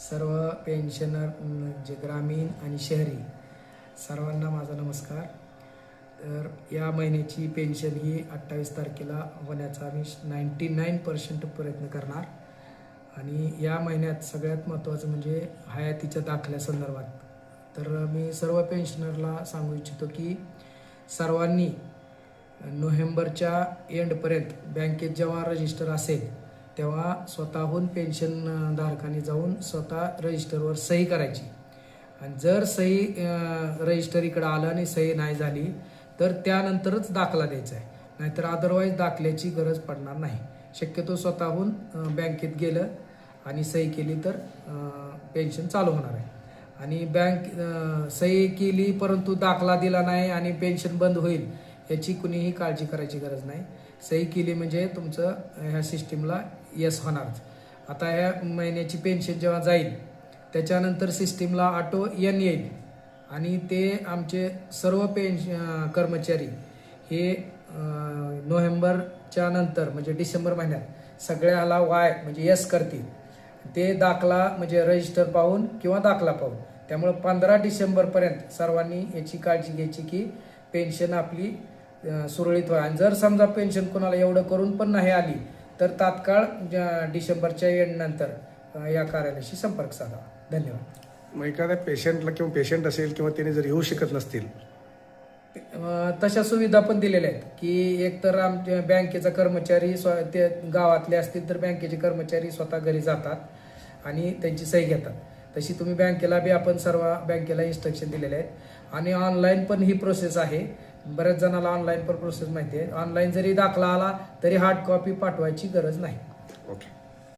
सर्व पेन्शनर जे ग्रामीण आणि शहरी सर्वांना माझा नमस्कार. तर या महिन्याची पेन्शन ही 28 तारखेला होण्याचा आम्ही 99% प्रयत्न करणार. आणि या महिन्यात सगळ्यात महत्त्वाचं म्हणजे हयातीच्या दाखल्यासंदर्भात. तर मी सर्व पेन्शनरला सांगू इच्छितो की सर्वांनी नोव्हेंबरच्या एंडपर्यंत बँकेत जेव्हा रजिस्टर असेल तेव्हा स्वतःहून पेन्शनधारकांनी जाऊन स्वतः रजिस्टरवर सही करायची. आणि जर सही रजिस्टर इकडं आलं आणि सही नाही झाली तर त्यानंतरच दाखला द्यायचा आहे, नाहीतर अदरवाईज दाखल्याची गरज पडणार नाही. शक्यतो स्वतःहून बँकेत गेलं आणि सही केली तर पेन्शन चालू होणार आहे. आणि बँक सही केली परंतु दाखला दिला नाही आणि पेन्शन बंद होईल याची कुणीही काळजी करायची गरज नाही. सही केली म्हणजे तुमचं ह्या सिस्टीमला यस होणारच. आता ह्या महिन्याची पेन्शन जेव्हा जाईल त्याच्यानंतर सिस्टीमला ऑटो एन येईल आणि ते आमचे सर्व कर्मचारी हे नोव्हेंबरच्या नंतर म्हणजे डिसेंबर महिन्यात सगळ्याला वाय म्हणजे यस करतील. ते दाखला म्हणजे रजिस्टर पाहून किंवा दाखला पाहून. त्यामुळे 15 डिसेंबरपर्यंत सर्वांनी याची काळजी घ्यायची की पेन्शन आपली सुरळीत व्हावी. आणि जर समजा पेन्शन कोणाला एवढं करून पण नाही आली तर तात्काळ डिसेंबरच्या एंड नंतर या कार्यालयाशी संपर्क साधावा. धन्यवाद. मग एखाद्या पेशंटला किंवा पेशंट असेल किंवा त्याने जर येऊ शकत नसतील तशा सुविधा पण दिलेल्या आहेत की एकतर आमच्या बँकेचा कर्मचारी ते गावातले असतील तर बँकेचे कर्मचारी स्वतः घरी जातात आणि त्यांची सही घेतात. तशी तुम्ही बँकेला बी आपण सर्व बँकेला इन्स्ट्रक्शन दिलेले आहेत. आणि ऑनलाईन पण ही प्रोसेस आहे. बऱ्याच जणाला ऑनलाईन पण प्रोसेस माहिती आहे. ऑनलाईन जरी दाखला आला तरी हार्ड कॉपी पाठवायची गरज नाही. ओके.